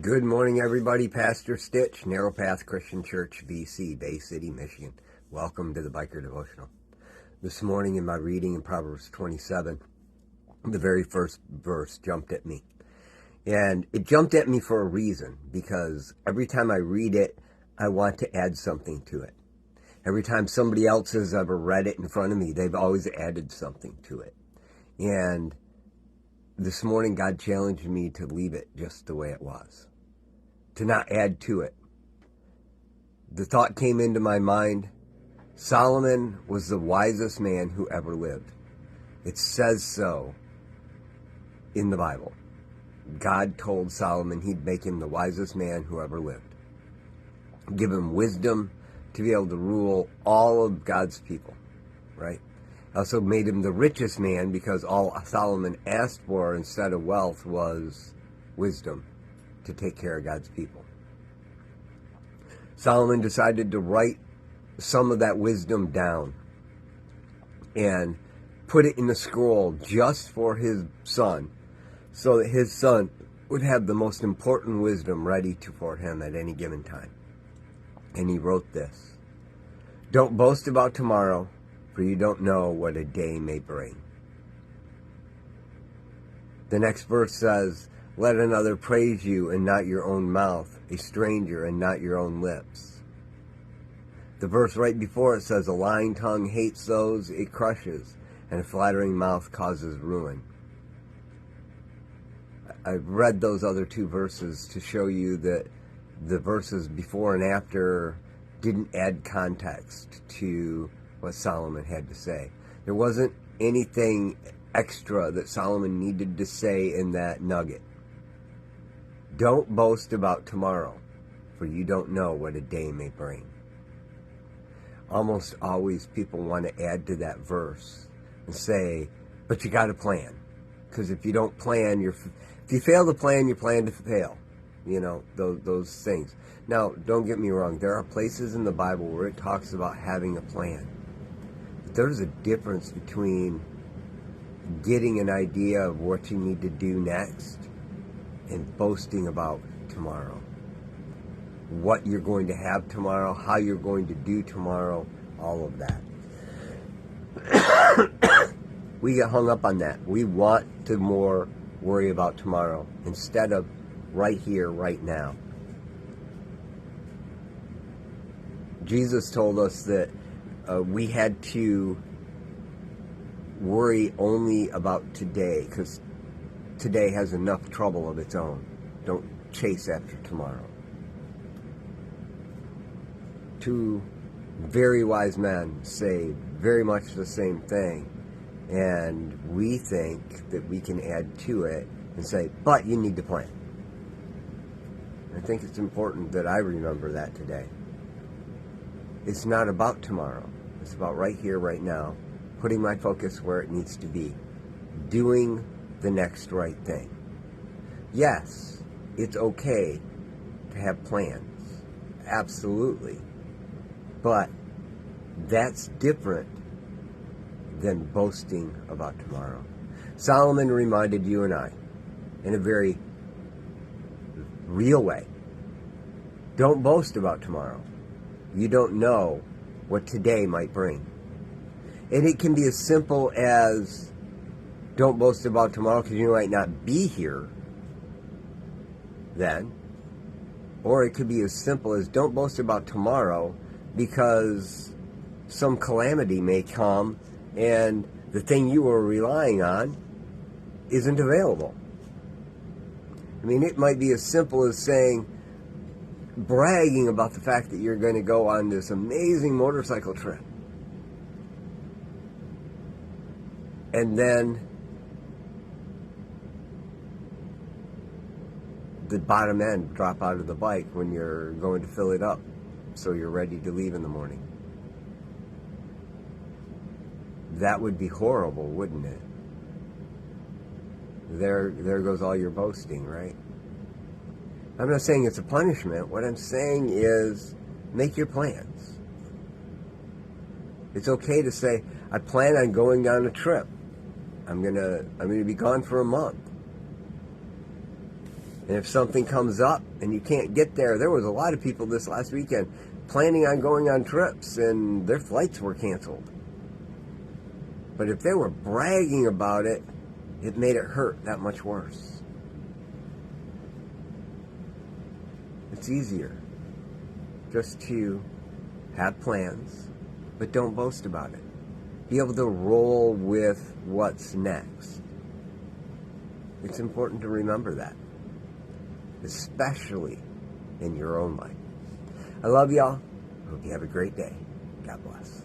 Good morning, everybody. Pastor Stitch, Narrow Path Christian Church, BC, Bay City, Michigan. Welcome to the Biker Devotional. This morning in my reading in Proverbs 27, the very first verse jumped at me. And it jumped at me for a reason, because every time I read it, I want to add something to it. Every time somebody else has ever read it in front of me, they've always added something to it. And this morning, God challenged me to leave it just the way it was, to not add to it. The thought came into my mind, Solomon was the wisest man who ever lived. It says so in the Bible. God told Solomon he'd make him the wisest man who ever lived. Give him wisdom to be able to rule all of God's people, right? Also made him the richest man because all Solomon asked for instead of wealth was wisdom to take care of God's people. Solomon decided to write some of that wisdom down and put it in a scroll just for his son, so that his son would have the most important wisdom ready for him at any given time. And he wrote this: "Don't boast about tomorrow, for you don't know what a day may bring." The next verse says, "Let another praise you and not your own mouth, a stranger and not your own lips." The verse right before it says, "A lying tongue hates those it crushes, and a flattering mouth causes ruin." I've read those other two verses to show you that the verses before and after didn't add context to what Solomon had to say. There wasn't anything extra that Solomon needed to say in that nugget. Don't boast about tomorrow, for you don't know what a day may bring. Almost always people want to add to that verse and say, but you got to plan. Because if you don't plan, if you fail to plan, you plan to fail. You know, those things. Now, don't get me wrong. There are places in the Bible where it talks about having a plan. There's a difference between getting an idea of what you need to do next and boasting about tomorrow. What you're going to have tomorrow, how you're going to do tomorrow, all of that. We get hung up on that. We want to more worry about tomorrow instead of right here, right now. Jesus told us that we had to worry only about today, because today has enough trouble of its own. Don't chase after tomorrow. Two very wise men say very much the same thing, and we think that we can add to it and say, but you need to plan. I think it's important that I remember that today. It's not about tomorrow. It's about right here, right now, putting my focus where it needs to be, doing the next right thing. Yes, it's okay to have plans. Absolutely. But that's different than boasting about tomorrow. Solomon reminded you and I, in a very real way, don't boast about tomorrow. You don't know what today might bring. And it can be as simple as, don't boast about tomorrow because you might not be here then. Or it could be as simple as, don't boast about tomorrow because some calamity may come and the thing you were relying on isn't available. I mean, it might be as simple as saying, bragging about the fact that you're going to go on this amazing motorcycle trip. And then the bottom end drop out of the bike when you're going to fill it up so you're ready to leave in the morning. That would be horrible, wouldn't it? There goes all your boasting, right? I'm not saying it's a punishment. What I'm saying is make your plans. It's okay to say, I plan on going on a trip. I'm gonna be gone for a month. And if something comes up and you can't get there, there was a lot of people this last weekend planning on going on trips and their flights were canceled. But if they were bragging about it, it made it hurt that much worse. It's easier just to have plans, but don't boast about it. Be able to roll with what's next. It's important to remember that, especially in your own life. I love y'all. Hope you have a great day. God bless.